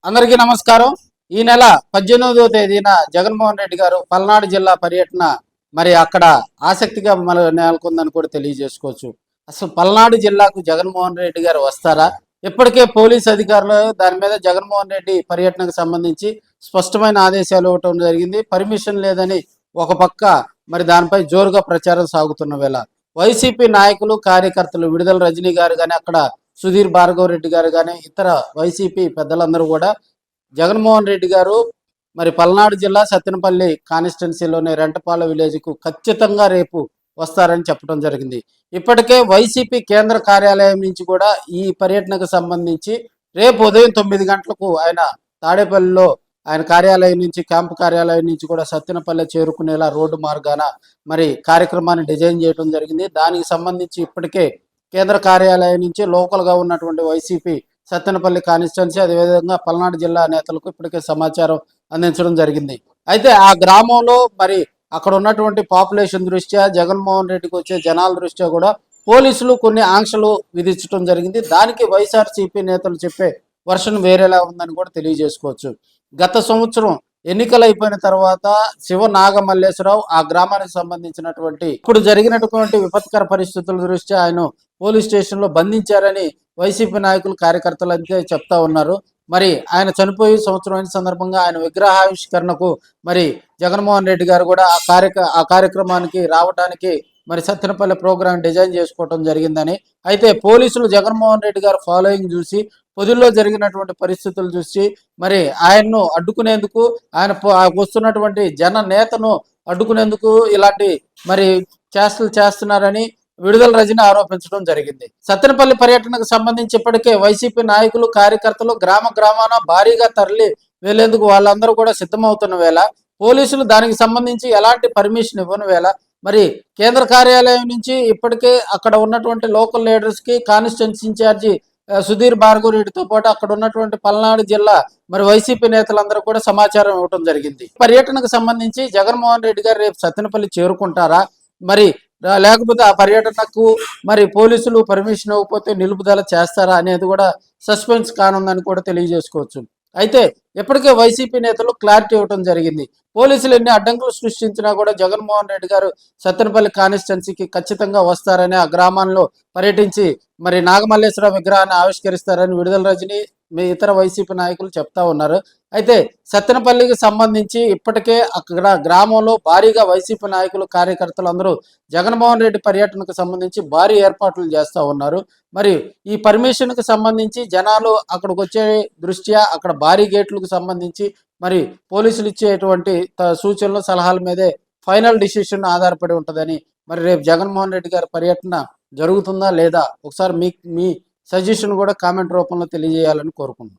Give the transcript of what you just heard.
అందరికీ నమస్కారం. ఈ నెల 18వ తేదీన జగన్మోహన్ రెడ్డి గారు పల్నాడు జిల్లా పర్యటన మరి అక్కడ ఆసక్తిగా నెలకొందని కూడా తెలియజేసుకోవచ్చు. అసలు పల్నాడు జిల్లాకు జగన్మోహన్ రెడ్డి గారు వస్తారా? ఇప్పటికే పోలీస్ అధికారులు దాని మీద జగన్మోహన్ రెడ్డి పర్యటనకు సంబంధించి స్పష్టమైన ఆదేశాలు ఇవ్వటం జరిగింది. పర్మిషన్ లేదని ఒక పక్క మరి దానిపై జోరుగా ప్రచారం సాగుతున్న వేళ వైసీపీ నాయకులు కార్యకర్తలు విడుదల రజనీ గారు కానీ అక్కడ సుధీర్ భార్గవ్ రెడ్డి గారు కానీ ఇతర వైసీపీ పెద్దలందరూ కూడా జగన్మోహన్ రెడ్డి గారు మరి పల్నాడు జిల్లా సత్తెనపల్లి కాన్స్టిట్యున్సీలోని రెంటపాల విలేజ్కు ఖచ్చితంగా రేపు వస్తారని చెప్పడం జరిగింది. ఇప్పటికే వైసీపీ కేంద్ర కార్యాలయం నుంచి కూడా ఈ పర్యటనకు సంబంధించి రేపు ఉదయం 9 గంటలకు ఆయన తాడేపల్లిలో ఆయన కార్యాలయం నుంచి క్యాంపు కార్యాలయం నుంచి కూడా సత్తెనపల్లి చేరుకునేలా రోడ్డు మార్గాన మరి కార్యక్రమాన్ని డిజైన్ చేయడం జరిగింది. దానికి సంబంధించి ఇప్పటికే కేంద్ర కార్యాలయం నుంచి లోకల్గా ఉన్నటువంటి వైసీపీ సత్తెనపల్లి కాన్స్టిట్యున్సీ అదేవిధంగా పల్నాడు జిల్లా నేతలకు ఇప్పటికే సమాచారం అందించడం జరిగింది. అయితే ఆ గ్రామంలో మరి అక్కడ ఉన్నటువంటి పాపులేషన్ దృష్ట్యా జగన్మోహన్ రెడ్డికి వచ్చే జనాల దృష్ట్యా కూడా పోలీసులు కొన్ని ఆంక్షలు విధించడం జరిగింది. దానికి వైఎస్ఆర్సీపీ నేతలు చెప్పే వర్షన్ వేరేలా ఉందని కూడా తెలియజేసుకోవచ్చు. గత సంవత్సరం ఎన్నికలు అయిపోయిన తర్వాత శివ నాగమల్లేశ్వరరావు ఆ గ్రామానికి సంబంధించినటువంటి ఇప్పుడు జరిగినటువంటి విపత్కర పరిస్థితుల దృష్ట్యా ఆయన పోలీస్ స్టేషన్లో బంధించారని వైసీపీ నాయకులు కార్యకర్తలు అంతే చెప్తా ఉన్నారు. మరి ఆయన చనిపోయి సంవత్సరం అయిన సందర్భంగా ఆయన విగ్రహావిష్కరణకు మరి జగన్మోహన్ రెడ్డి గారు కూడా ఆ కార్యక్రమానికి రావడానికి మరి సత్తెనపల్లి ప్రోగ్రాం డిజైన్ చేసుకోవడం జరిగిందని, అయితే పోలీసులు జగన్మోహన్ రెడ్డి గారు ఫాలోయింగ్ చూసి పొదుల్లో జరిగినటువంటి పరిస్థితులు చూసి మరి ఆయన్ను అడ్డుకునేందుకు ఆయన వస్తున్నటువంటి జన నేతను అడ్డుకునేందుకు ఇలాంటి మరి చేష్టలు చేస్తున్నారని విడుదల రజని ఆరోపించడం జరిగింది. సత్తెనపల్లి పర్యటనకు సంబంధించి ఇప్పటికే వైసీపీ నాయకులు కార్యకర్తలు గ్రామాన భారీగా తరలి వెళ్లేందుకు వాళ్ళందరూ కూడా సిద్ధమవుతున్న వేళ పోలీసులు దానికి సంబంధించి ఎలాంటి పర్మిషన్ ఇవ్వని వేళ మరి కేంద్ర కార్యాలయం నుంచి ఇప్పటికే అక్కడ ఉన్నటువంటి లోకల్ లీడర్స్ కి కాన్స్టిట్యున్సీ ఇన్ఛార్జి సుధీర్ భార్గవ్ రెడ్డితో పాటు అక్కడ ఉన్నటువంటి పల్నాడు జిల్లా మరి వైసీపీ నేతలందరూ కూడా సమాచారం ఇవ్వడం జరిగింది. పర్యటనకు సంబంధించి జగన్మోహన్ రెడ్డి గారు రేపు సత్తెనపల్లి చేరుకుంటారా, మరి లేకపోతే ఆ పర్యటనకు మరి పోలీసులు పర్మిషన్ ఇవ్వకపోతే నిలుపుదల చేస్తారా అనేది కూడా సస్పెన్స్ కానుందని కూడా తెలియజేసుకోవచ్చు. అయితే ఇప్పటికే వైసీపీ నేతలు క్లారిటీ ఇవ్వడం జరిగింది. పోలీసులు ఎన్ని అడ్డంకులు సృష్టించినా కూడా జగన్మోహన్ రెడ్డి గారు సత్తెనపల్లి కాన్స్టిట్యున్సీకి ఖచ్చితంగా వస్తారని ఆ గ్రామంలో పర్యటించి మరి నాగమల్లేశ్వర విగ్రహాన్ని ఆవిష్కరిస్తారని విడుదల రజని ఇతర వైసీపీ నాయకులు చెప్తా ఉన్నారు. అయితే సత్తెనపల్లికి సంబంధించి ఇప్పటికే అక్కడ గ్రామంలో భారీగా వైసీపీ నాయకులు కార్యకర్తలు అందరూ జగన్మోహన్ రెడ్డి పర్యటనకు సంబంధించి భారీ ఏర్పాట్లు చేస్తూ ఉన్నారు. మరి ఈ పర్మిషన్కి సంబంధించి జనాలు అక్కడికి వచ్చే దృష్ట్యా అక్కడ భారీ గేట్లకు సంబంధించి మరి పోలీసులు ఇచ్చేటువంటి సూచనలు సలహాల మీదే ఫైనల్ డిసిషన్ ఆధారపడి ఉంటుందని, మరి రేపు జగన్మోహన్ రెడ్డి గారి పర్యటన జరుగుతుందా లేదా ఒకసారి మీ సజెషన్ కూడా కామెంట్ రూపంలో తెలియజేయాలని కోరుకుంటున్నాను.